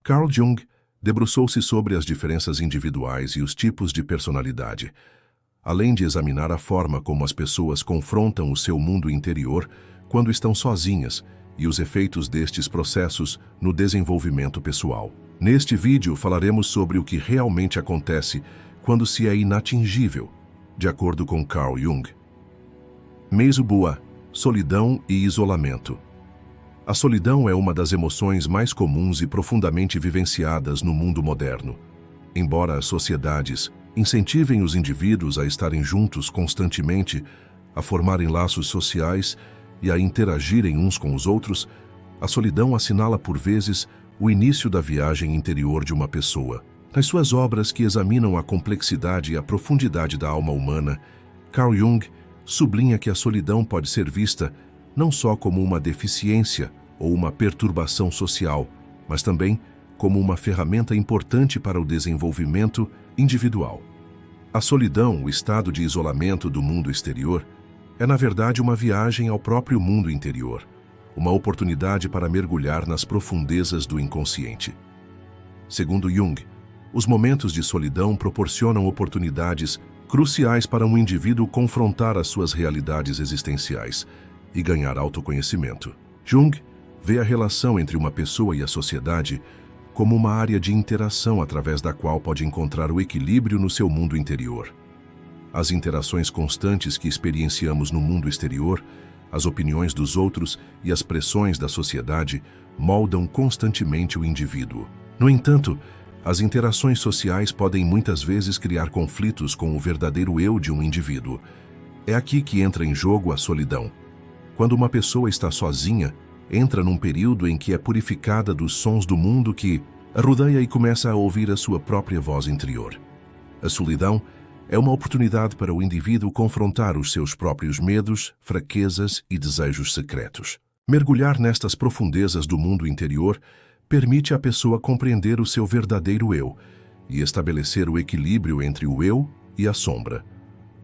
Carl Jung debruçou-se sobre as diferenças individuais e os tipos de personalidade, além de examinar a forma como as pessoas confrontam o seu mundo interior quando estão sozinhas e os efeitos destes processos no desenvolvimento pessoal. Neste vídeo falaremos sobre o que realmente acontece quando se é inatingível, de acordo com Carl Jung. Meisubua, solidão e isolamento. A solidão é uma das emoções mais comuns e profundamente vivenciadas no mundo moderno. Embora as sociedades incentivem os indivíduos a estarem juntos constantemente, a formarem laços sociais e a interagirem uns com os outros, a solidão assinala por vezes o início da viagem interior de uma pessoa. Nas suas obras que examinam a complexidade e a profundidade da alma humana, Carl Jung sublinha que a solidão pode ser vista não só como uma deficiência ou uma perturbação social, mas também como uma ferramenta importante para o desenvolvimento individual. A solidão, o estado de isolamento do mundo exterior, é na verdade uma viagem ao próprio mundo interior, uma oportunidade para mergulhar nas profundezas do inconsciente. Segundo Jung, os momentos de solidão proporcionam oportunidades cruciais para um indivíduo confrontar as suas realidades existenciais e ganhar autoconhecimento. Jung vê a relação entre uma pessoa e a sociedade como uma área de interação através da qual pode encontrar o equilíbrio no seu mundo interior. As interações constantes que experienciamos no mundo exterior, as opiniões dos outros e as pressões da sociedade moldam constantemente o indivíduo. No entanto, as interações sociais podem muitas vezes criar conflitos com o verdadeiro eu de um indivíduo. É aqui que entra em jogo a solidão. Quando uma pessoa está sozinha, entra num período em que é purificada dos sons do mundo que a rodeia e começa a ouvir a sua própria voz interior. A solidão é uma oportunidade para o indivíduo confrontar os seus próprios medos, fraquezas e desejos secretos. Mergulhar nestas profundezas do mundo interior permite à pessoa compreender o seu verdadeiro eu e estabelecer o equilíbrio entre o eu e a sombra.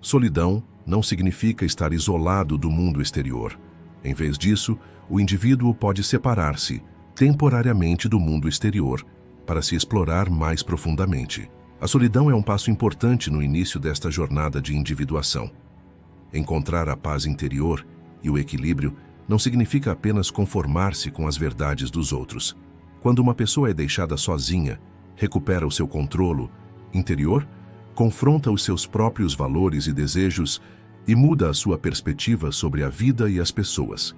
Solidão não significa estar isolado do mundo exterior. Em vez disso, o indivíduo pode separar-se temporariamente do mundo exterior para se explorar mais profundamente. A solidão é um passo importante no início desta jornada de individuação. Encontrar a paz interior e o equilíbrio não significa apenas conformar-se com as verdades dos outros. Quando uma pessoa é deixada sozinha, recupera o seu controle interior, confronta os seus próprios valores e desejos e muda a sua perspectiva sobre a vida e as pessoas.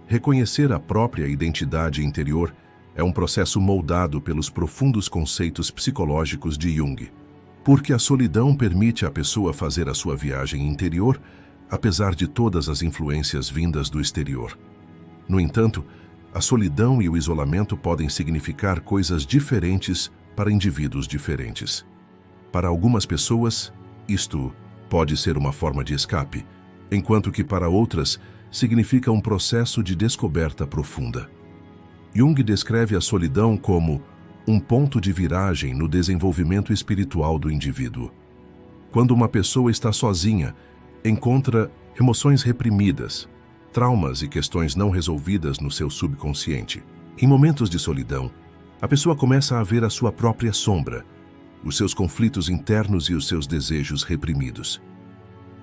Reconhecer a própria identidade interior é um processo moldado pelos profundos conceitos psicológicos de Jung. Porque a solidão permite à pessoa fazer a sua viagem interior, apesar de todas as influências vindas do exterior. No entanto, a solidão e o isolamento podem significar coisas diferentes para indivíduos diferentes. Para algumas pessoas, isto pode ser uma forma de escape, enquanto que para outras significa um processo de descoberta profunda. Jung descreve a solidão como um ponto de viragem no desenvolvimento espiritual do indivíduo. Quando uma pessoa está sozinha, encontra emoções reprimidas, traumas e questões não resolvidas no seu subconsciente. Em momentos de solidão, a pessoa começa a ver a sua própria sombra, os seus conflitos internos e os seus desejos reprimidos.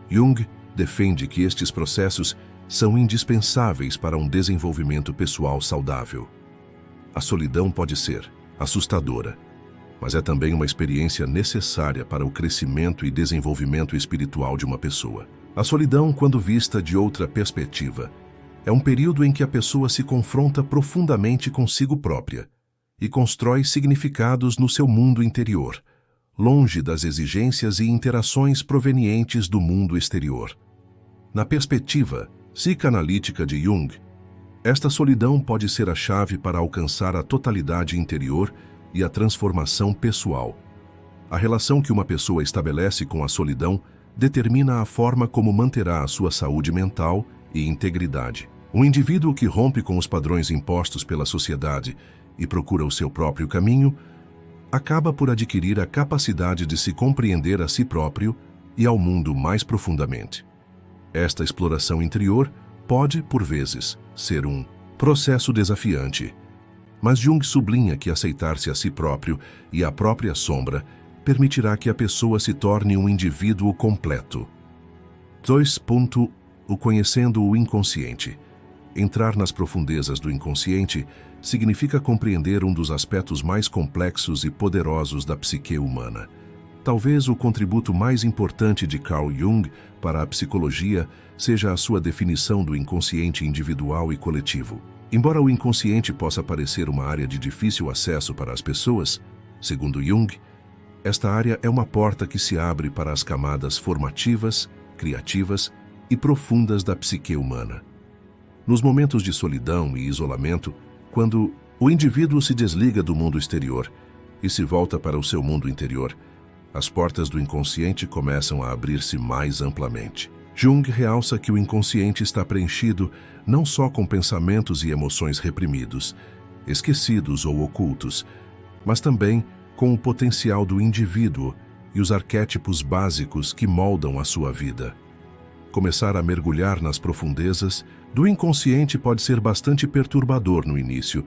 Jung defende que estes processos são indispensáveis para um desenvolvimento pessoal saudável. A solidão pode ser assustadora, mas é também uma experiência necessária para o crescimento e desenvolvimento espiritual de uma pessoa. A solidão, quando vista de outra perspectiva, é um período em que a pessoa se confronta profundamente consigo própria e constrói significados no seu mundo interior, longe das exigências e interações provenientes do mundo exterior. Na perspectiva psicanalítica de Jung, esta solidão pode ser a chave para alcançar a totalidade interior e a transformação pessoal. A relação que uma pessoa estabelece com a solidão determina a forma como manterá a sua saúde mental e integridade. O indivíduo que rompe com os padrões impostos pela sociedade e procura o seu próprio caminho, acaba por adquirir a capacidade de se compreender a si próprio e ao mundo mais profundamente. Esta exploração interior pode, por vezes, ser um processo desafiante. Mas Jung sublinha que aceitar-se a si próprio e a própria sombra permitirá que a pessoa se torne um indivíduo completo. 2. O conhecendo o inconsciente. Entrar nas profundezas do inconsciente significa compreender um dos aspectos mais complexos e poderosos da psique humana. Talvez o contributo mais importante de Carl Jung para a psicologia seja a sua definição do inconsciente individual e coletivo. Embora o inconsciente possa parecer uma área de difícil acesso para as pessoas, segundo Jung, esta área é uma porta que se abre para as camadas formativas, criativas e profundas da psique humana. Nos momentos de solidão e isolamento, quando o indivíduo se desliga do mundo exterior e se volta para o seu mundo interior, as portas do inconsciente começam a abrir-se mais amplamente. Jung realça que o inconsciente está preenchido não só com pensamentos e emoções reprimidos, esquecidos ou ocultos, mas também com o potencial do indivíduo e os arquétipos básicos que moldam a sua vida. Começar a mergulhar nas profundezas do inconsciente pode ser bastante perturbador no início,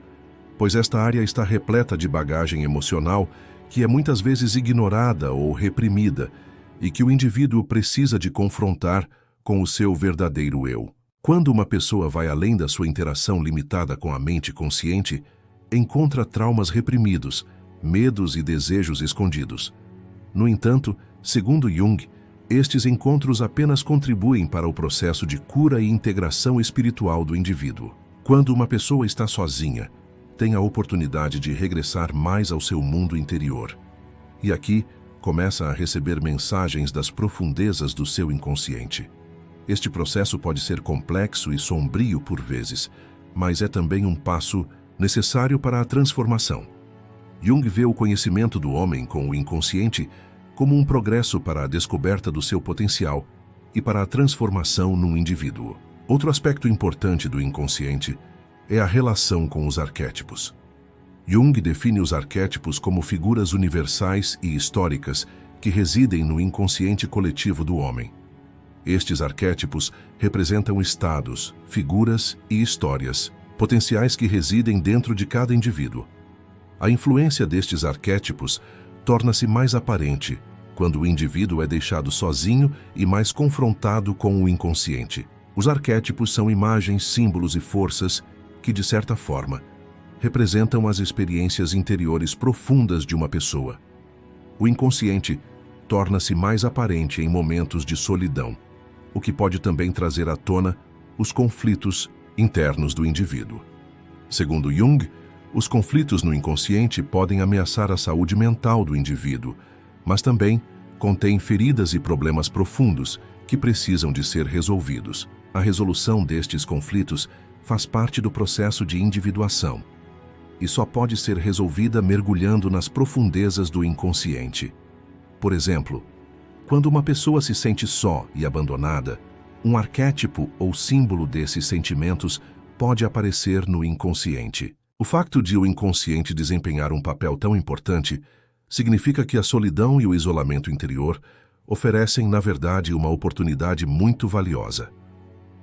pois esta área está repleta de bagagem emocional que é muitas vezes ignorada ou reprimida e que o indivíduo precisa de confrontar com o seu verdadeiro eu. Quando uma pessoa vai além da sua interação limitada com a mente consciente, encontra traumas reprimidos, medos e desejos escondidos. No entanto, segundo Jung, estes encontros apenas contribuem para o processo de cura e integração espiritual do indivíduo. Quando uma pessoa está sozinha, tem a oportunidade de regressar mais ao seu mundo interior. E aqui, começa a receber mensagens das profundezas do seu inconsciente. Este processo pode ser complexo e sombrio por vezes, mas é também um passo necessário para a transformação. Jung vê o conhecimento do homem com o inconsciente como um progresso para a descoberta do seu potencial e para a transformação num indivíduo. Outro aspecto importante do inconsciente é a relação com os arquétipos. Jung define os arquétipos como figuras universais e históricas que residem no inconsciente coletivo do homem. Estes arquétipos representam estados, figuras e histórias, potenciais que residem dentro de cada indivíduo. A influência destes arquétipos torna-se mais aparente quando o indivíduo é deixado sozinho e mais confrontado com o inconsciente. Os arquétipos são imagens, símbolos e forças que, de certa forma, representam as experiências interiores profundas de uma pessoa. O inconsciente torna-se mais aparente em momentos de solidão, o que pode também trazer à tona os conflitos internos do indivíduo. Segundo Jung, os conflitos no inconsciente podem ameaçar a saúde mental do indivíduo, mas também contêm feridas e problemas profundos que precisam de ser resolvidos. A resolução destes conflitos faz parte do processo de individuação e só pode ser resolvida mergulhando nas profundezas do inconsciente. Por exemplo, quando uma pessoa se sente só e abandonada, um arquétipo ou símbolo desses sentimentos pode aparecer no inconsciente. O facto de o inconsciente desempenhar um papel tão importante significa que a solidão e o isolamento interior oferecem, na verdade, uma oportunidade muito valiosa.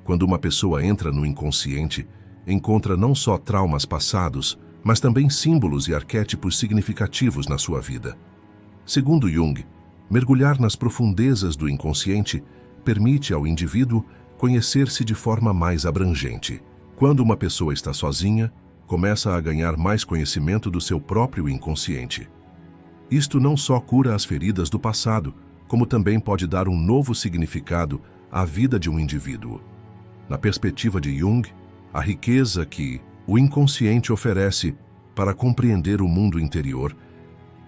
Quando uma pessoa entra no inconsciente, encontra não só traumas passados, mas também símbolos e arquétipos significativos na sua vida. Segundo Jung, mergulhar nas profundezas do inconsciente permite ao indivíduo conhecer-se de forma mais abrangente. Quando uma pessoa está sozinha, começa a ganhar mais conhecimento do seu próprio inconsciente. Isto não só cura as feridas do passado, como também pode dar um novo significado à vida de um indivíduo. Na perspectiva de Jung, a riqueza que o inconsciente oferece para compreender o mundo interior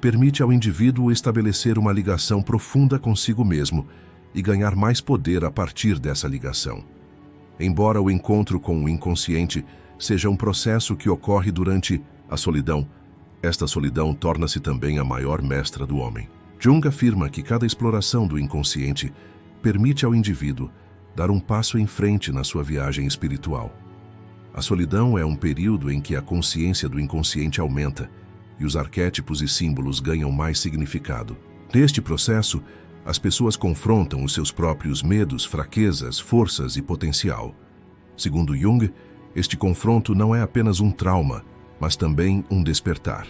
permite ao indivíduo estabelecer uma ligação profunda consigo mesmo e ganhar mais poder a partir dessa ligação. Embora o encontro com o inconsciente seja um processo que ocorre durante a solidão, esta solidão torna-se também a maior mestra do homem. Jung afirma que cada exploração do inconsciente permite ao indivíduo dar um passo em frente na sua viagem espiritual. A solidão é um período em que a consciência do inconsciente aumenta e os arquétipos e símbolos ganham mais significado. Neste processo, as pessoas confrontam os seus próprios medos, fraquezas, forças e potencial. Segundo Jung, este confronto não é apenas um trauma, mas também um despertar.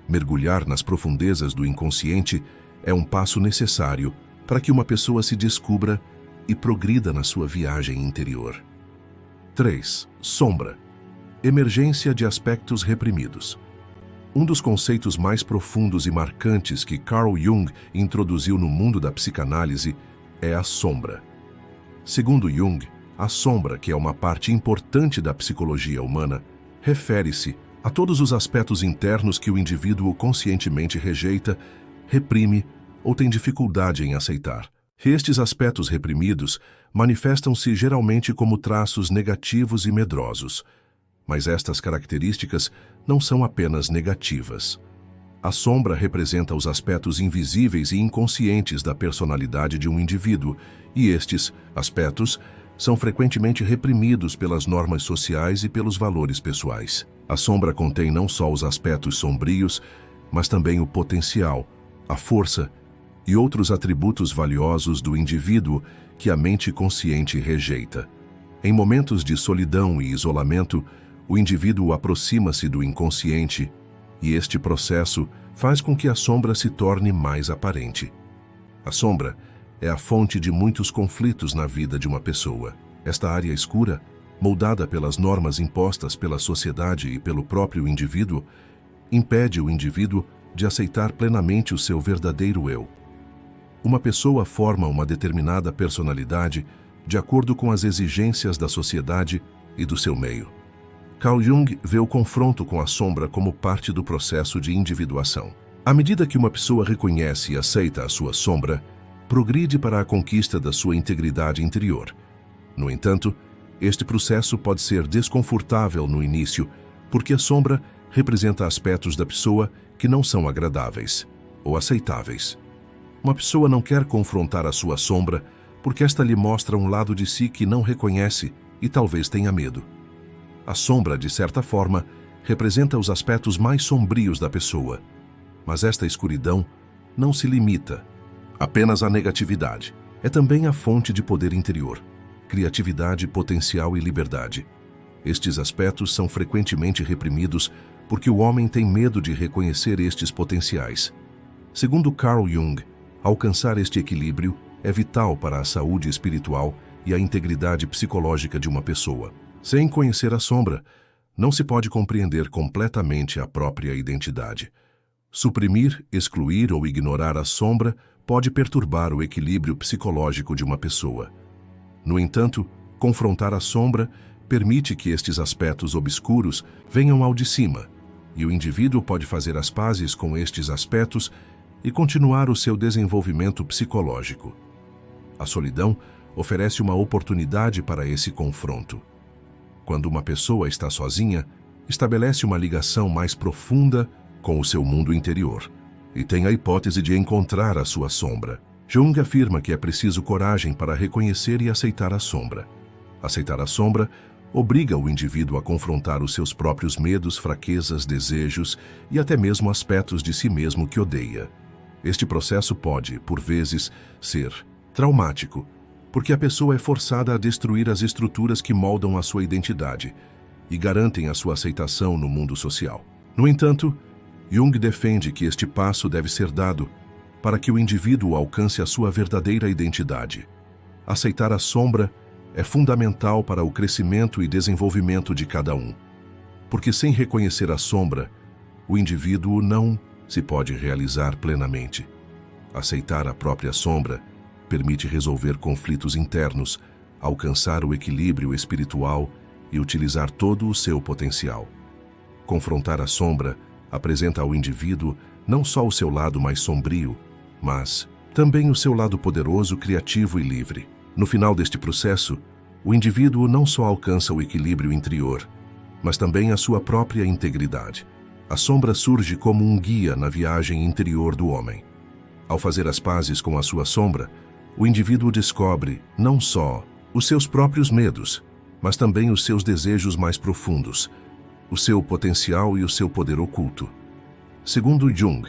Mergulhar nas profundezas do inconsciente é um passo necessário para que uma pessoa se descubra e progrida na sua viagem interior. 3. Sombra. Emergência de aspectos reprimidos. Um dos conceitos mais profundos e marcantes que Carl Jung introduziu no mundo da psicanálise é a sombra. Segundo Jung, a sombra, que é uma parte importante da psicologia humana, refere-se a todos os aspectos internos que o indivíduo conscientemente rejeita, reprime ou tem dificuldade em aceitar. Estes aspectos reprimidos manifestam-se geralmente como traços negativos e medrosos, mas estas características não são apenas negativas. A sombra representa os aspectos invisíveis e inconscientes da personalidade de um indivíduo, e estes aspectos são frequentemente reprimidos pelas normas sociais e pelos valores pessoais. A sombra contém não só os aspectos sombrios, mas também o potencial, a força e outros atributos valiosos do indivíduo que a mente consciente rejeita. Em momentos de solidão e isolamento, o indivíduo aproxima-se do inconsciente e este processo faz com que a sombra se torne mais aparente. A sombra é a fonte de muitos conflitos na vida de uma pessoa. Esta área escura, moldada pelas normas impostas pela sociedade e pelo próprio indivíduo, impede o indivíduo de aceitar plenamente o seu verdadeiro eu. Uma pessoa forma uma determinada personalidade de acordo com as exigências da sociedade e do seu meio. Carl Jung vê o confronto com a sombra como parte do processo de individuação. À medida que uma pessoa reconhece e aceita a sua sombra, progride para a conquista da sua integridade interior. No entanto, este processo pode ser desconfortável no início, porque a sombra representa aspectos da pessoa que não são agradáveis ou aceitáveis. Uma pessoa não quer confrontar a sua sombra porque esta lhe mostra um lado de si que não reconhece e talvez tenha medo. A sombra, de certa forma, representa os aspectos mais sombrios da pessoa, mas esta escuridão não se limita apenas à negatividade. É também a fonte de poder interior, criatividade, potencial e liberdade. Estes aspectos são frequentemente reprimidos porque o homem tem medo de reconhecer estes potenciais. Segundo Carl Jung, alcançar este equilíbrio é vital para a saúde espiritual e a integridade psicológica de uma pessoa. Sem conhecer a sombra, não se pode compreender completamente a própria identidade. Suprimir, excluir ou ignorar a sombra pode perturbar o equilíbrio psicológico de uma pessoa. No entanto, confrontar a sombra permite que estes aspectos obscuros venham ao de cima, e o indivíduo pode fazer as pazes com estes aspectos e continuar o seu desenvolvimento psicológico. A solidão oferece uma oportunidade para esse confronto. Quando uma pessoa está sozinha, estabelece uma ligação mais profunda com o seu mundo interior e tem a hipótese de encontrar a sua sombra. Jung afirma que é preciso coragem para reconhecer e aceitar a sombra. Aceitar a sombra obriga o indivíduo a confrontar os seus próprios medos, fraquezas, desejos e até mesmo aspectos de si mesmo que odeia. Este processo pode, por vezes, ser traumático, porque a pessoa é forçada a destruir as estruturas que moldam a sua identidade e garantem a sua aceitação no mundo social. No entanto, Jung defende que este passo deve ser dado para que o indivíduo alcance a sua verdadeira identidade. Aceitar a sombra é fundamental para o crescimento e desenvolvimento de cada um, porque sem reconhecer a sombra, o indivíduo não se pode realizar plenamente. Aceitar a própria sombra permite resolver conflitos internos, alcançar o equilíbrio espiritual e utilizar todo o seu potencial. Confrontar a sombra apresenta ao indivíduo não só o seu lado mais sombrio, mas também o seu lado poderoso, criativo e livre. No final deste processo, o indivíduo não só alcança o equilíbrio interior, mas também a sua própria integridade. A sombra surge como um guia na viagem interior do homem. Ao fazer as pazes com a sua sombra, o indivíduo descobre não só os seus próprios medos, mas também os seus desejos mais profundos, o seu potencial e o seu poder oculto. Segundo Jung,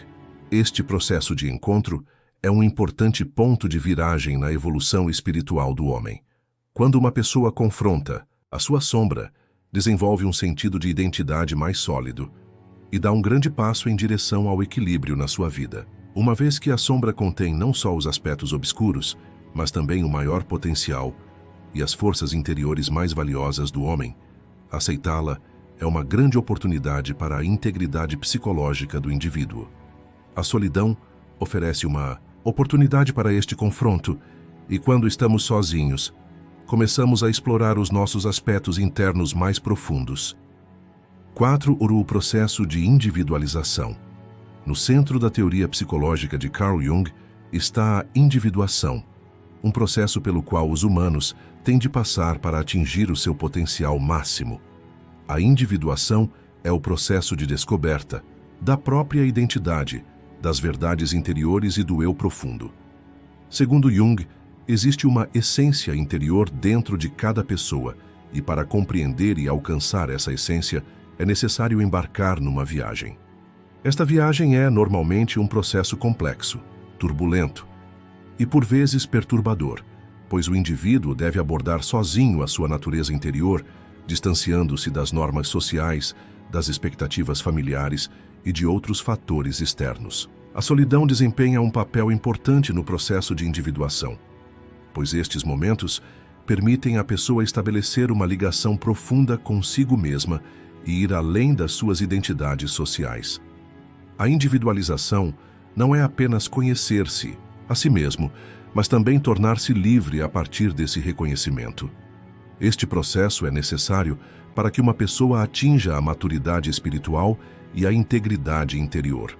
este processo de encontro é um importante ponto de viragem na evolução espiritual do homem. Quando uma pessoa confronta a sua sombra, desenvolve um sentido de identidade mais sólido e dá um grande passo em direção ao equilíbrio na sua vida. Uma vez que a sombra contém não só os aspectos obscuros, mas também o maior potencial e as forças interiores mais valiosas do homem, aceitá-la é uma grande oportunidade para a integridade psicológica do indivíduo. A solidão oferece uma oportunidade para este confronto, e quando estamos sozinhos, começamos a explorar os nossos aspectos internos mais profundos. 4. O processo de individualização. No centro da teoria psicológica de Carl Jung está a individuação, um processo pelo qual os humanos têm de passar para atingir o seu potencial máximo. A individuação é o processo de descoberta da própria identidade, das verdades interiores e do eu profundo. Segundo Jung, existe uma essência interior dentro de cada pessoa, e para compreender e alcançar essa essência, é necessário embarcar numa viagem. Esta viagem é, normalmente, um processo complexo, turbulento e, por vezes, perturbador, pois o indivíduo deve abordar sozinho a sua natureza interior, distanciando-se das normas sociais, das expectativas familiares e de outros fatores externos. A solidão desempenha um papel importante no processo de individuação, pois estes momentos permitem à pessoa estabelecer uma ligação profunda consigo mesma e ir além das suas identidades sociais. A individualização não é apenas conhecer-se a si mesmo, mas também tornar-se livre a partir desse reconhecimento. Este processo é necessário para que uma pessoa atinja a maturidade espiritual e a integridade interior.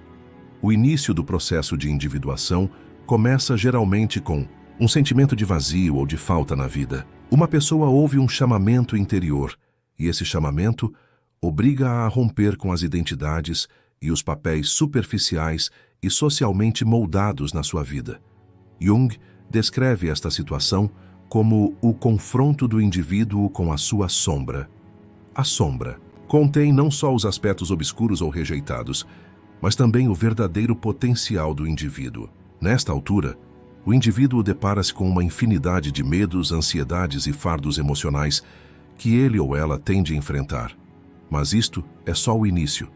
O início do processo de individuação começa geralmente com um sentimento de vazio ou de falta na vida. Uma pessoa ouve um chamamento interior, e esse chamamento obriga-a a romper com as identidades e os papéis superficiais e socialmente moldados na sua vida. Jung descreve esta situação como o confronto do indivíduo com a sua sombra. A sombra contém não só os aspectos obscuros ou rejeitados, mas também o verdadeiro potencial do indivíduo. Nesta altura, o indivíduo depara-se com uma infinidade de medos, ansiedades e fardos emocionais que ele ou ela tem de enfrentar. Mas isto é só o início.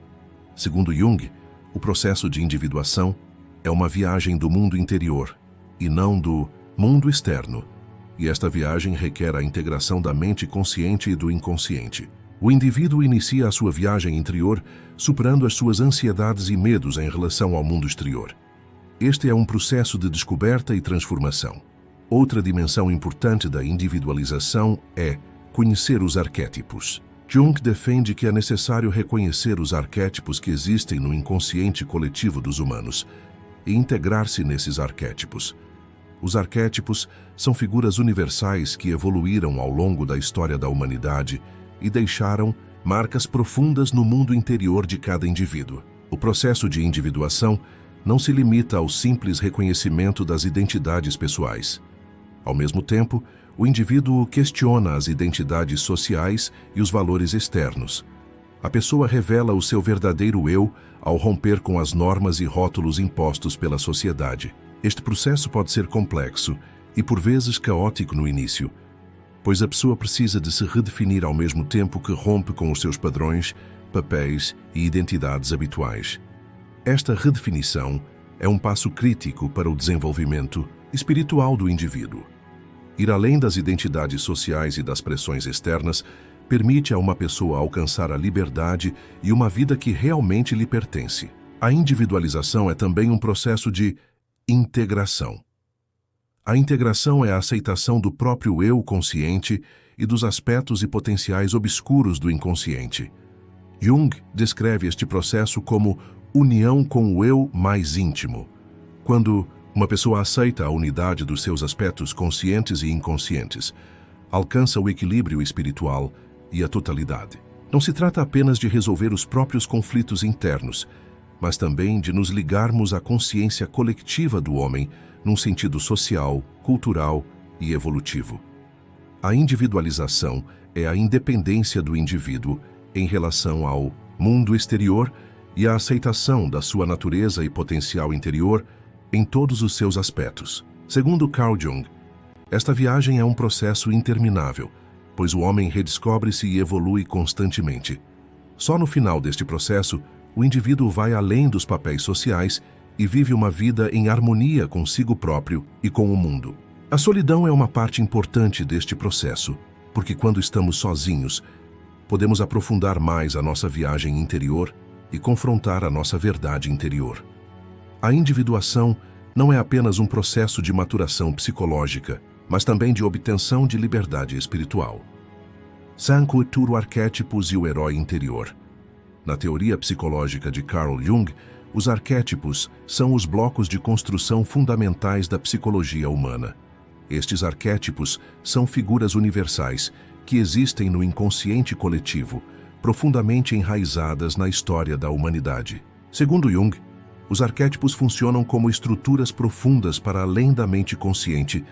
Segundo Jung, o processo de individuação é uma viagem do mundo interior e não do mundo externo, e esta viagem requer a integração da mente consciente e do inconsciente. O indivíduo inicia a sua viagem interior superando as suas ansiedades e medos em relação ao mundo exterior. Este é um processo de descoberta e transformação. Outra dimensão importante da individualização é conhecer os arquétipos. Jung defende que é necessário reconhecer os arquétipos que existem no inconsciente coletivo dos humanos e integrar-se nesses arquétipos. Os arquétipos são figuras universais que evoluíram ao longo da história da humanidade e deixaram marcas profundas no mundo interior de cada indivíduo. O processo de individuação não se limita ao simples reconhecimento das identidades pessoais. Ao mesmo tempo, o indivíduo questiona as identidades sociais e os valores externos. A pessoa revela o seu verdadeiro eu ao romper com as normas e rótulos impostos pela sociedade. Este processo pode ser complexo e, por vezes, caótico no início, pois a pessoa precisa de se redefinir ao mesmo tempo que rompe com os seus padrões, papéis e identidades habituais. Esta redefinição é um passo crítico para o desenvolvimento espiritual do indivíduo. Ir além das identidades sociais e das pressões externas permite a uma pessoa alcançar a liberdade e uma vida que realmente lhe pertence. A individualização é também um processo de integração. A integração é a aceitação do próprio eu consciente e dos aspectos e potenciais obscuros do inconsciente. Jung descreve este processo como união com o eu mais íntimo, quando uma pessoa aceita a unidade dos seus aspectos conscientes e inconscientes, alcança o equilíbrio espiritual e a totalidade. Não se trata apenas de resolver os próprios conflitos internos, mas também de nos ligarmos à consciência coletiva do homem num sentido social, cultural e evolutivo. A individualização é a independência do indivíduo em relação ao mundo exterior e a aceitação da sua natureza e potencial interior em todos os seus aspectos. Segundo Carl Jung, esta viagem é um processo interminável, pois o homem redescobre-se e evolui constantemente. Só no final deste processo, o indivíduo vai além dos papéis sociais e vive uma vida em harmonia consigo próprio e com o mundo. A solidão é uma parte importante deste processo, porque quando estamos sozinhos, podemos aprofundar mais a nossa viagem interior e confrontar a nossa verdade interior. A individuação não é apenas um processo de maturação psicológica, mas também de obtenção de liberdade espiritual. Sankultur, arquétipos e o herói interior. Na teoria psicológica de Carl Jung, os arquétipos são os blocos de construção fundamentais da psicologia humana. Estes arquétipos são figuras universais que existem no inconsciente coletivo, profundamente enraizadas na história da humanidade. Segundo Jung, os arquétipos funcionam como estruturas profundas para além da mente consciente,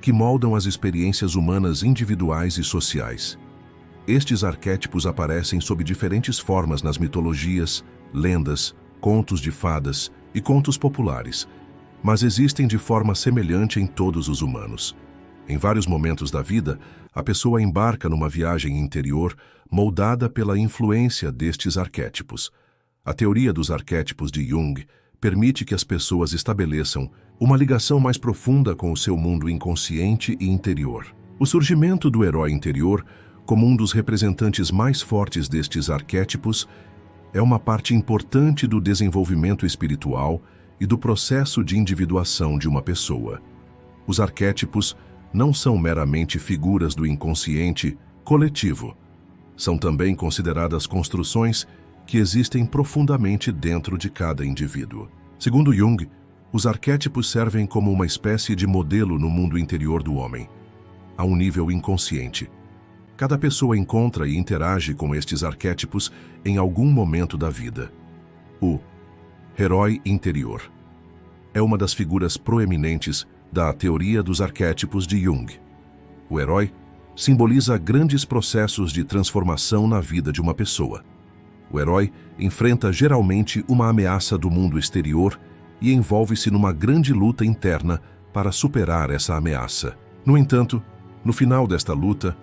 que moldam as experiências humanas individuais e sociais. Estes arquétipos aparecem sob diferentes formas nas mitologias, lendas, contos de fadas e contos populares, mas existem de forma semelhante em todos os humanos. Em vários momentos da vida, a pessoa embarca numa viagem interior moldada pela influência destes arquétipos. A teoria dos arquétipos de Jung permite que as pessoas estabeleçam uma ligação mais profunda com o seu mundo inconsciente e interior. O surgimento do herói interior, como um dos representantes mais fortes destes arquétipos, é uma parte importante do desenvolvimento espiritual e do processo de individuação de uma pessoa. Os arquétipos não são meramente figuras do inconsciente coletivo. São também consideradas construções que existem profundamente dentro de cada indivíduo. Segundo Jung, os arquétipos servem como uma espécie de modelo no mundo interior do homem, a um nível inconsciente. Cada pessoa encontra e interage com estes arquétipos em algum momento da vida. O herói interior é uma das figuras proeminentes da teoria dos arquétipos de Jung. O herói simboliza grandes processos de transformação na vida de uma pessoa. O herói enfrenta geralmente uma ameaça do mundo exterior e envolve-se numa grande luta interna para superar essa ameaça. No entanto, no final desta luta,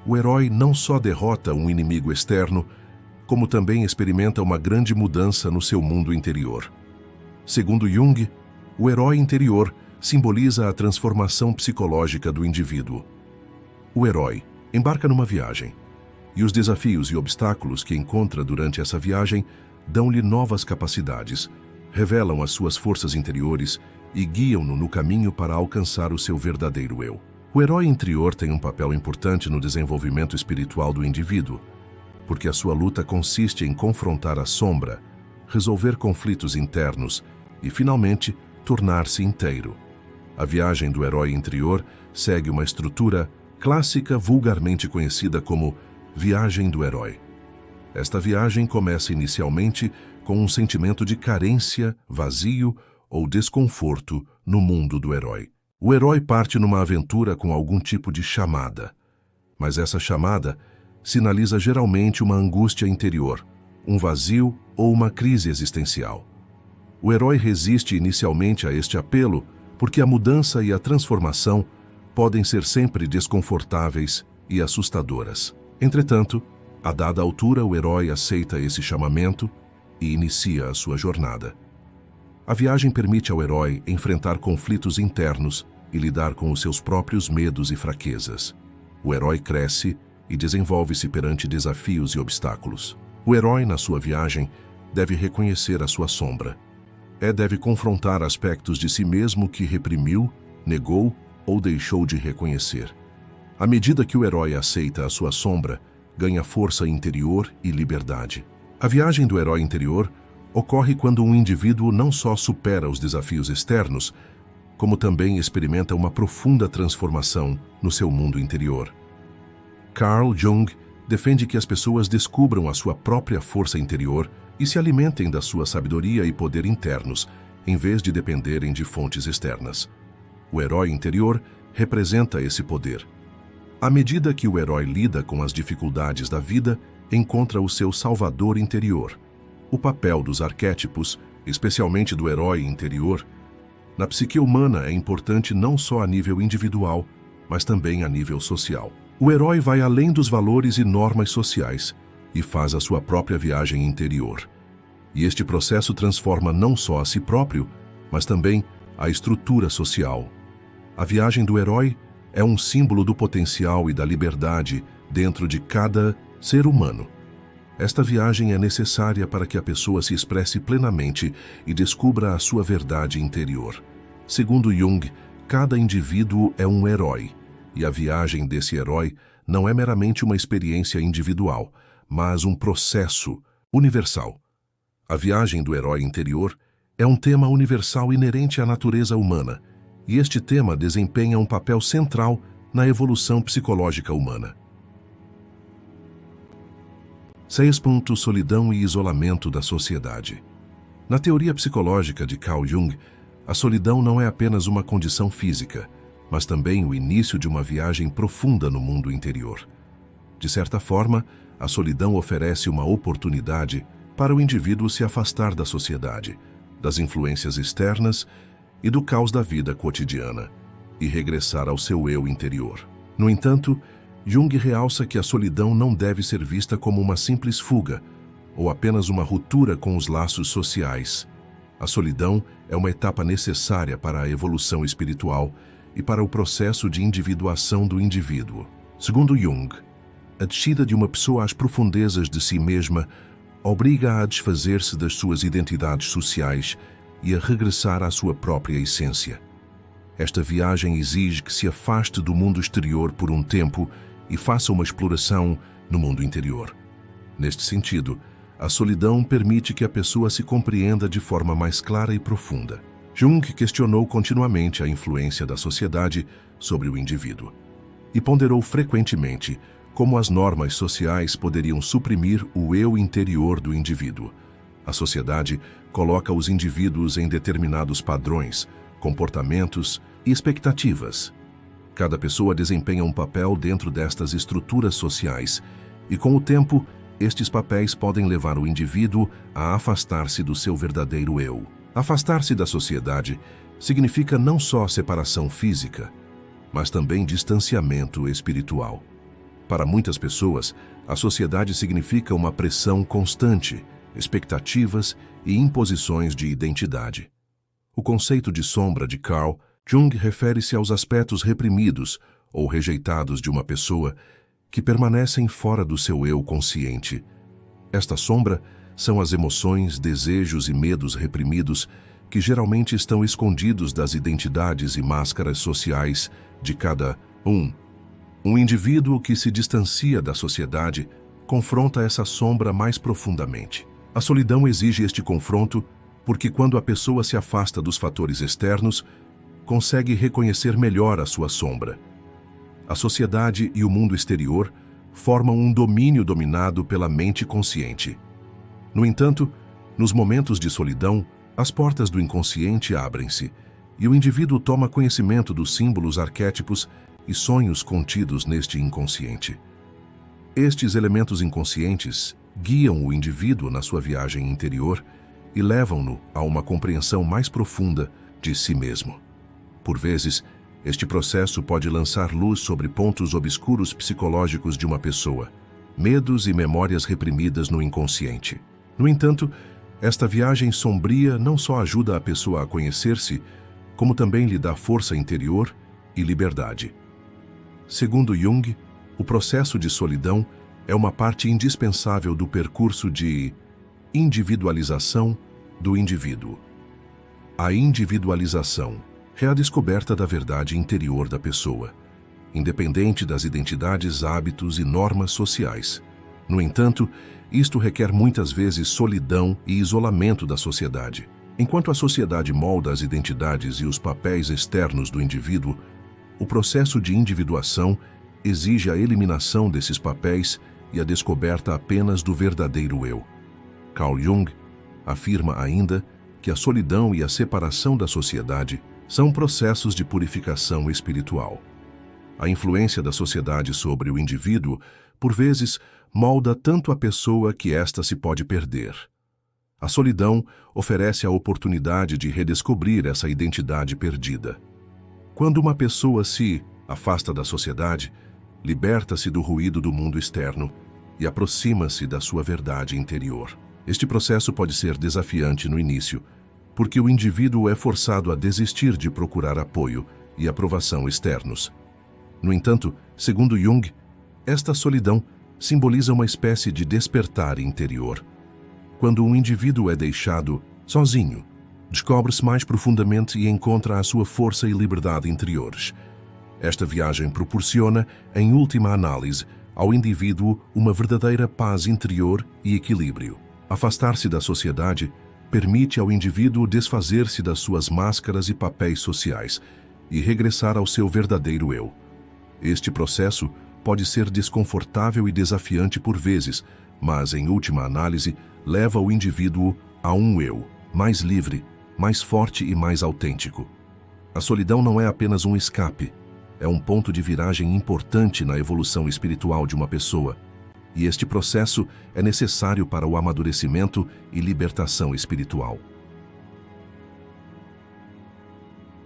o herói não só derrota um inimigo externo, como também experimenta uma grande mudança no seu mundo interior. Segundo Jung, o herói interior simboliza a transformação psicológica do indivíduo. O herói embarca numa viagem, e os desafios e obstáculos que encontra durante essa viagem dão-lhe novas capacidades, revelam as suas forças interiores e guiam-no no caminho para alcançar o seu verdadeiro eu. O herói interior tem um papel importante no desenvolvimento espiritual do indivíduo, porque a sua luta consiste em confrontar a sombra, resolver conflitos internos e, finalmente, tornar-se inteiro. A viagem do herói interior segue uma estrutura clássica vulgarmente conhecida como viagem do herói. Esta viagem começa inicialmente com um sentimento de carência, vazio ou desconforto no mundo do herói. O herói parte numa aventura com algum tipo de chamada, mas essa chamada sinaliza geralmente uma angústia interior, um vazio ou uma crise existencial. O herói resiste inicialmente a este apelo porque a mudança e a transformação podem ser sempre desconfortáveis e assustadoras. Entretanto, a dada altura, o herói aceita esse chamamento e inicia a sua jornada. A viagem permite ao herói enfrentar conflitos internos e lidar com os seus próprios medos e fraquezas. O herói cresce e desenvolve-se perante desafios e obstáculos. O herói, na sua viagem, deve reconhecer a sua sombra. Deve confrontar aspectos de si mesmo que reprimiu, negou ou deixou de reconhecer. À medida que o herói aceita a sua sombra, ganha força interior e liberdade. A viagem do herói interior ocorre quando um indivíduo não só supera os desafios externos, como também experimenta uma profunda transformação no seu mundo interior. Carl Jung defende que as pessoas descubram a sua própria força interior e se alimentem da sua sabedoria e poder internos, em vez de dependerem de fontes externas. O herói interior representa esse poder. À medida que o herói lida com as dificuldades da vida, encontra o seu salvador interior. O papel dos arquétipos, especialmente do herói interior, na psique humana é importante não só a nível individual, mas também a nível social. O herói vai além dos valores e normas sociais e faz a sua própria viagem interior. E este processo transforma não só a si próprio, mas também a estrutura social. A viagem do herói é um símbolo do potencial e da liberdade dentro de cada ser humano. Esta viagem é necessária para que a pessoa se expresse plenamente e descubra a sua verdade interior. Segundo Jung, cada indivíduo é um herói, e a viagem desse herói não é meramente uma experiência individual, mas um processo universal. A viagem do herói interior é um tema universal inerente à natureza humana, e este tema desempenha um papel central na evolução psicológica humana. 6. Solidão e isolamento da sociedade. Na teoria psicológica de Carl Jung, a solidão não é apenas uma condição física, mas também o início de uma viagem profunda no mundo interior. De certa forma, a solidão oferece uma oportunidade para o indivíduo se afastar da sociedade, das influências externas e do caos da vida cotidiana, e regressar ao seu eu interior. No entanto, Jung realça que a solidão não deve ser vista como uma simples fuga, ou apenas uma ruptura com os laços sociais. A solidão é uma etapa necessária para a evolução espiritual e para o processo de individuação do indivíduo. Segundo Jung, a descida de uma pessoa às profundezas de si mesma obriga-a a desfazer-se das suas identidades sociais e a regressar à sua própria essência. Esta viagem exige que se afaste do mundo exterior por um tempo e faça uma exploração no mundo interior. Neste sentido, a solidão permite que a pessoa se compreenda de forma mais clara e profunda. Jung questionou continuamente a influência da sociedade sobre o indivíduo e ponderou frequentemente como as normas sociais poderiam suprimir o eu interior do indivíduo. A sociedade coloca os indivíduos em determinados padrões, comportamentos e expectativas. Cada pessoa desempenha um papel dentro destas estruturas sociais e, com o tempo, estes papéis podem levar o indivíduo a afastar-se do seu verdadeiro eu. Afastar-se da sociedade significa não só separação física, mas também distanciamento espiritual. Para muitas pessoas, a sociedade significa uma pressão constante, expectativas e imposições de identidade. O conceito de sombra de Carl Jung refere-se aos aspectos reprimidos ou rejeitados de uma pessoa que permanecem fora do seu eu consciente. Esta sombra são as emoções, desejos e medos reprimidos que geralmente estão escondidos das identidades e máscaras sociais de cada um. Um indivíduo que se distancia da sociedade confronta essa sombra mais profundamente. A solidão exige este confronto porque quando a pessoa se afasta dos fatores externos, consegue reconhecer melhor a sua sombra. A sociedade e o mundo exterior formam um domínio dominado pela mente consciente. No entanto, nos momentos de solidão, as portas do inconsciente abrem-se e o indivíduo toma conhecimento dos símbolos, arquétipos e sonhos contidos neste inconsciente. Estes elementos inconscientes guiam o indivíduo na sua viagem interior e levam-no a uma compreensão mais profunda de si mesmo. Por vezes, este processo pode lançar luz sobre pontos obscuros psicológicos de uma pessoa, medos e memórias reprimidas no inconsciente. No entanto, esta viagem sombria não só ajuda a pessoa a conhecer-se, como também lhe dá força interior e liberdade. Segundo Jung, o processo de solidão é uma parte indispensável do percurso de individualização do indivíduo. A individualização é a descoberta da verdade interior da pessoa, independente das identidades, hábitos e normas sociais. No entanto, isto requer muitas vezes solidão e isolamento da sociedade. Enquanto a sociedade molda as identidades e os papéis externos do indivíduo, o processo de individuação exige a eliminação desses papéis e a descoberta apenas do verdadeiro eu. Carl Jung afirma ainda que a solidão e a separação da sociedade são processos de purificação espiritual. A influência da sociedade sobre o indivíduo, por vezes, molda tanto a pessoa que esta se pode perder. A solidão oferece a oportunidade de redescobrir essa identidade perdida. Quando uma pessoa se afasta da sociedade, liberta-se do ruído do mundo externo e aproxima-se da sua verdade interior. Este processo pode ser desafiante no início, porque o indivíduo é forçado a desistir de procurar apoio e aprovação externos. No entanto, segundo Jung, esta solidão simboliza uma espécie de despertar interior. Quando um indivíduo é deixado sozinho, descobre-se mais profundamente e encontra a sua força e liberdade interiores. Esta viagem proporciona, em última análise, ao indivíduo uma verdadeira paz interior e equilíbrio. Afastar-se da sociedade permite ao indivíduo desfazer-se das suas máscaras e papéis sociais e regressar ao seu verdadeiro eu. Este processo pode ser desconfortável e desafiante por vezes, mas, em última análise, leva o indivíduo a um eu mais livre, mais forte e mais autêntico. A solidão não é apenas um escape, é um ponto de viragem importante na evolução espiritual de uma pessoa, e este processo é necessário para o amadurecimento e libertação espiritual.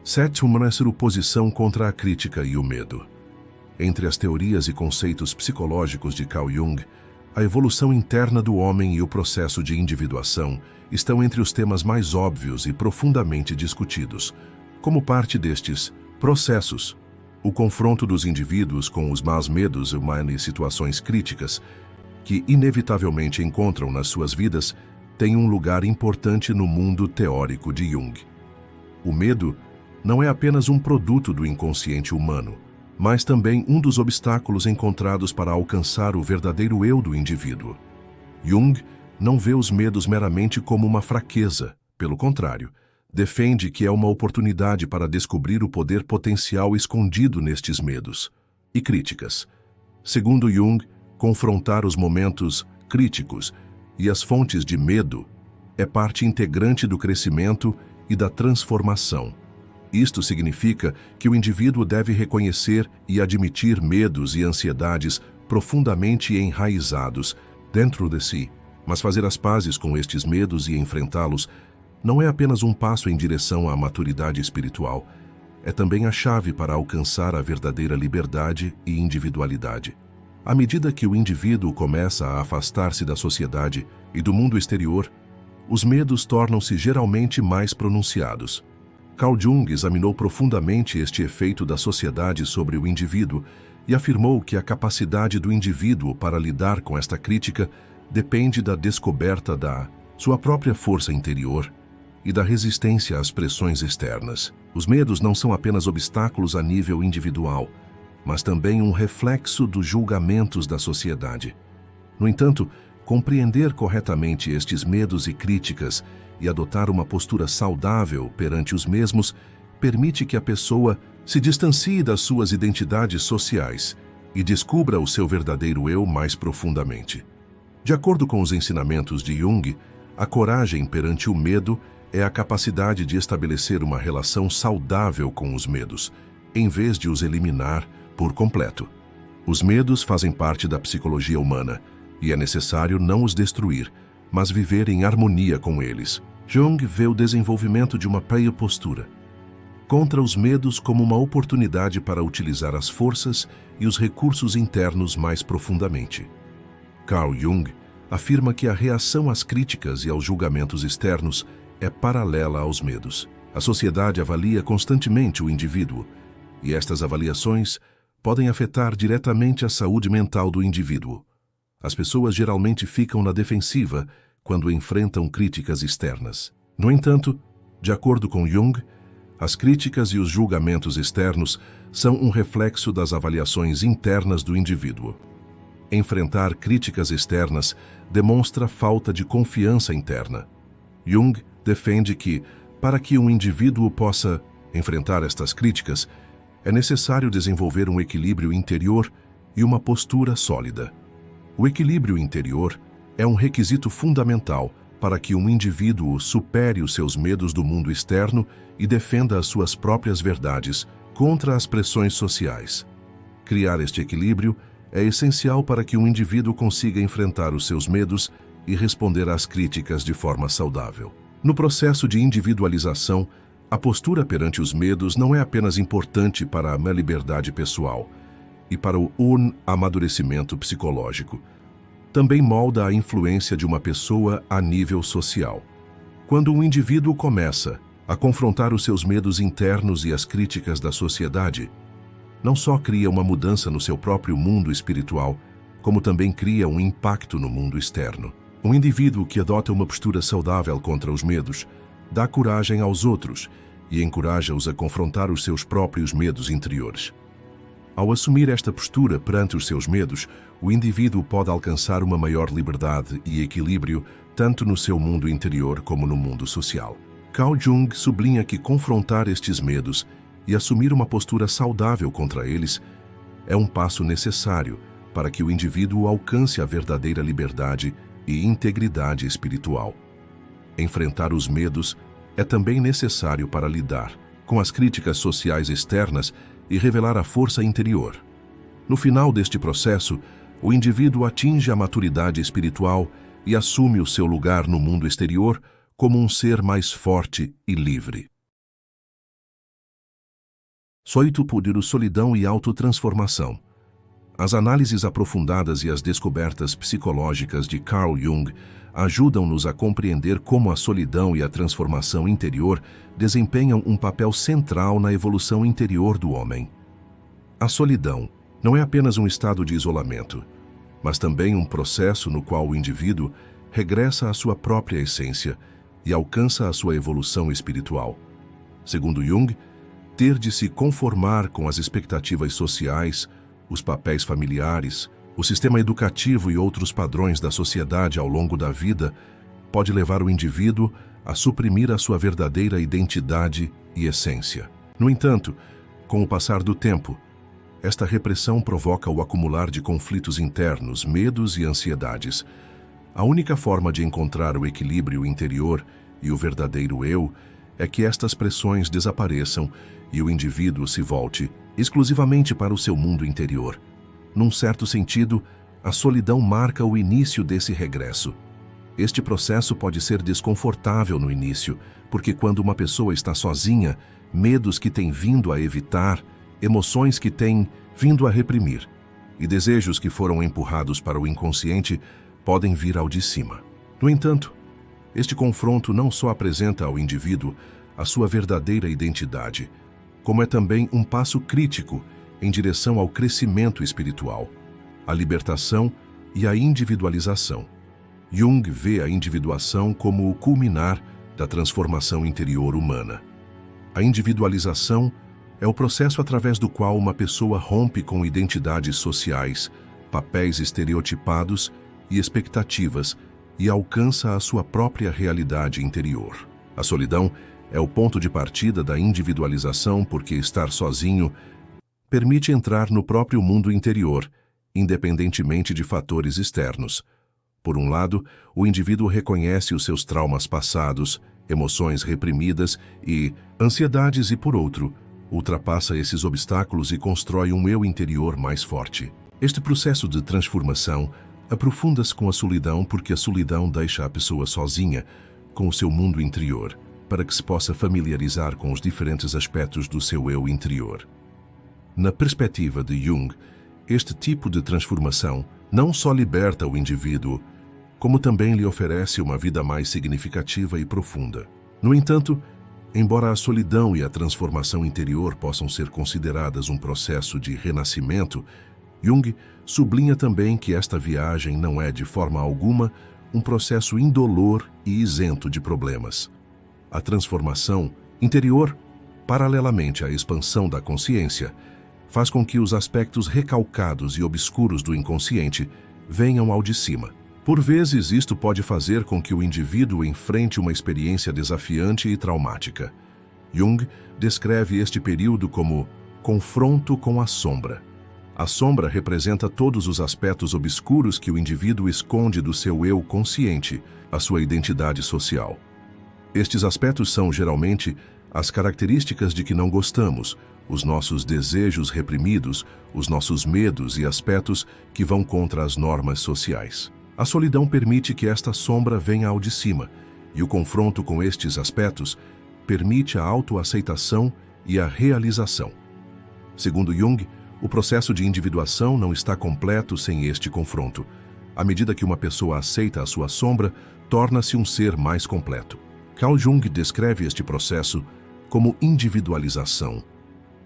7. Oposição contra a crítica e o medo. Entre as teorias e conceitos psicológicos de Carl Jung, a evolução interna do homem e o processo de individuação estão entre os temas mais óbvios e profundamente discutidos. Como parte destes processos, o confronto dos indivíduos com os maus medos humanos e situações críticas que inevitavelmente encontram nas suas vidas tem um lugar importante no mundo teórico de Jung. O medo não é apenas um produto do inconsciente humano, mas também um dos obstáculos encontrados para alcançar o verdadeiro eu do indivíduo. Jung não vê os medos meramente como uma fraqueza, pelo contrário, defende que é uma oportunidade para descobrir o poder potencial escondido nestes medos e críticas. Segundo Jung, confrontar os momentos críticos e as fontes de medo é parte integrante do crescimento e da transformação. Isto significa que o indivíduo deve reconhecer e admitir medos e ansiedades profundamente enraizados dentro de si, mas fazer as pazes com estes medos e enfrentá-los não é apenas um passo em direção à maturidade espiritual, é também a chave para alcançar a verdadeira liberdade e individualidade. À medida que o indivíduo começa a afastar-se da sociedade e do mundo exterior, os medos tornam-se geralmente mais pronunciados. Carl Jung examinou profundamente este efeito da sociedade sobre o indivíduo e afirmou que a capacidade do indivíduo para lidar com esta crítica depende da descoberta da sua própria força interior e da resistência às pressões externas. Os medos não são apenas obstáculos a nível individual, mas também um reflexo dos julgamentos da sociedade. No entanto, compreender corretamente estes medos e críticas e adotar uma postura saudável perante os mesmos permite que a pessoa se distancie das suas identidades sociais e descubra o seu verdadeiro eu mais profundamente. De acordo com os ensinamentos de Jung, a coragem perante o medo é a capacidade de estabelecer uma relação saudável com os medos, em vez de os eliminar por completo. Os medos fazem parte da psicologia humana e é necessário não os destruir, mas viver em harmonia com eles. Jung vê o desenvolvimento de uma postura contra os medos como uma oportunidade para utilizar as forças e os recursos internos mais profundamente. Carl Jung afirma que a reação às críticas e aos julgamentos externos é paralela aos medos. A sociedade avalia constantemente o indivíduo, e estas avaliações podem afetar diretamente a saúde mental do indivíduo. As pessoas geralmente ficam na defensiva quando enfrentam críticas externas. No entanto, de acordo com Jung, as críticas e os julgamentos externos são um reflexo das avaliações internas do indivíduo. Enfrentar críticas externas demonstra falta de confiança interna. Jung defende que, para que um indivíduo possa enfrentar estas críticas, é necessário desenvolver um equilíbrio interior e uma postura sólida. O equilíbrio interior é um requisito fundamental para que um indivíduo supere os seus medos do mundo externo e defenda as suas próprias verdades contra as pressões sociais. Criar este equilíbrio é essencial para que um indivíduo consiga enfrentar os seus medos e responder às críticas de forma saudável. No processo de individualização, a postura perante os medos não é apenas importante para a minha liberdade pessoal, e para o amadurecimento psicológico. Também molda a influência de uma pessoa a nível social. Quando um indivíduo começa a confrontar os seus medos internos e as críticas da sociedade, não só cria uma mudança no seu próprio mundo espiritual, como também cria um impacto no mundo externo. Um indivíduo que adota uma postura saudável contra os medos dá coragem aos outros e encoraja-os a confrontar os seus próprios medos interiores. Ao assumir esta postura perante os seus medos, o indivíduo pode alcançar uma maior liberdade e equilíbrio tanto no seu mundo interior como no mundo social. Carl Jung sublinha que confrontar estes medos e assumir uma postura saudável contra eles é um passo necessário para que o indivíduo alcance a verdadeira liberdade e integridade espiritual. Enfrentar os medos é também necessário para lidar com as críticas sociais externas e revelar a força interior. No final deste processo, o indivíduo atinge a maturidade espiritual e assume o seu lugar no mundo exterior como um ser mais forte e livre. Poder, solidão e autotransformação. As análises aprofundadas e as descobertas psicológicas de Carl Jung ajudam-nos a compreender como a solidão e a transformação interior desempenham um papel central na evolução interior do homem. A solidão não é apenas um estado de isolamento, mas também um processo no qual o indivíduo regressa à sua própria essência e alcança a sua evolução espiritual. Segundo Jung, ter de se conformar com as expectativas sociais, os papéis familiares, o sistema educativo e outros padrões da sociedade ao longo da vida pode levar o indivíduo a suprimir a sua verdadeira identidade e essência. No entanto, com o passar do tempo, esta repressão provoca o acumular de conflitos internos, medos e ansiedades. A única forma de encontrar o equilíbrio interior e o verdadeiro eu é que estas pressões desapareçam e o indivíduo se volte exclusivamente para o seu mundo interior. Num certo sentido, a solidão marca o início desse regresso. Este processo pode ser desconfortável no início, porque quando uma pessoa está sozinha, medos que tem vindo a evitar, emoções que tem vindo a reprimir e desejos que foram empurrados para o inconsciente podem vir ao de cima. No entanto, este confronto não só apresenta ao indivíduo a sua verdadeira identidade, como é também um passo crítico em direção ao crescimento espiritual, a libertação e a individualização. Jung vê a individuação como o culminar da transformação interior humana. A individualização é o processo através do qual uma pessoa rompe com identidades sociais, papéis estereotipados e expectativas e alcança a sua própria realidade interior. A solidão é o ponto de partida da individualização porque estar sozinho permite entrar no próprio mundo interior, independentemente de fatores externos. Por um lado, o indivíduo reconhece os seus traumas passados, emoções reprimidas e ansiedades e, por outro, ultrapassa esses obstáculos e constrói um eu interior mais forte. Este processo de transformação aprofunda-se com a solidão porque a solidão deixa a pessoa sozinha com o seu mundo interior, para que se possa familiarizar com os diferentes aspectos do seu eu interior. Na perspectiva de Jung, este tipo de transformação não só liberta o indivíduo, como também lhe oferece uma vida mais significativa e profunda. No entanto, embora a solidão e a transformação interior possam ser consideradas um processo de renascimento, Jung sublinha também que esta viagem não é, de forma alguma, um processo indolor e isento de problemas. A transformação interior, paralelamente à expansão da consciência, faz com que os aspectos recalcados e obscuros do inconsciente venham ao de cima. Por vezes, isto pode fazer com que o indivíduo enfrente uma experiência desafiante e traumática. Jung descreve este período como confronto com a sombra. A sombra representa todos os aspectos obscuros que o indivíduo esconde do seu eu consciente, a sua identidade social. Estes aspectos são, geralmente, as características de que não gostamos, os nossos desejos reprimidos, os nossos medos e aspectos que vão contra as normas sociais. A solidão permite que esta sombra venha ao de cima, e o confronto com estes aspectos permite a autoaceitação e a realização. Segundo Jung, O processo de individuação não está completo sem este confronto. À medida que uma pessoa aceita a sua sombra, torna-se um ser mais completo. Carl Jung descreve este processo como individualização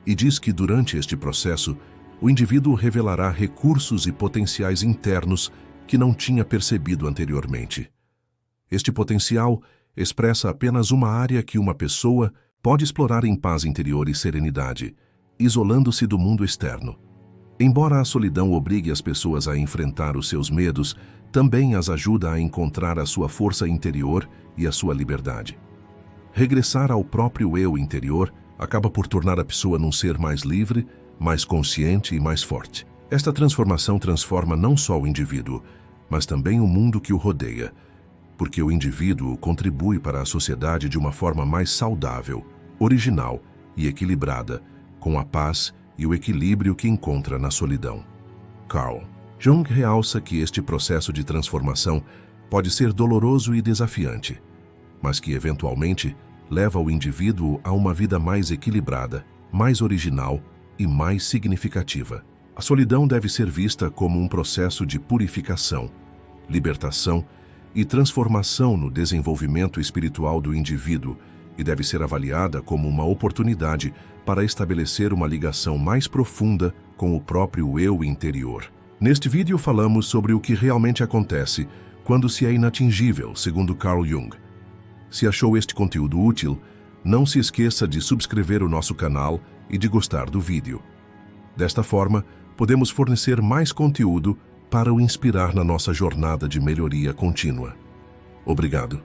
e diz que durante este processo, o indivíduo revelará recursos e potenciais internos que não tinha percebido anteriormente. Este potencial expressa apenas uma área que uma pessoa pode explorar em paz interior e serenidade, isolando-se do mundo externo. Embora a solidão obrigue as pessoas a enfrentar os seus medos, também as ajuda a encontrar a sua força interior e a sua liberdade. Regressar ao próprio eu interior acaba por tornar a pessoa num ser mais livre, mais consciente e mais forte. Esta transformação transforma não só o indivíduo, mas também o mundo que o rodeia, porque o indivíduo contribui para a sociedade de uma forma mais saudável, original e equilibrada, com a paz e o equilíbrio que encontra na solidão. Carl Jung realça que este processo de transformação pode ser doloroso e desafiante, mas que, eventualmente, leva o indivíduo a uma vida mais equilibrada, mais original e mais significativa. A solidão deve ser vista como um processo de purificação, libertação e transformação no desenvolvimento espiritual do indivíduo e deve ser avaliada como uma oportunidade para estabelecer uma ligação mais profunda com o próprio eu interior. Neste vídeo falamos sobre o que realmente acontece quando se é inatingível, segundo Carl Jung. Se achou este conteúdo útil, não se esqueça de subscrever o nosso canal e de gostar do vídeo. Desta forma, podemos fornecer mais conteúdo para o inspirar na nossa jornada de melhoria contínua. Obrigado.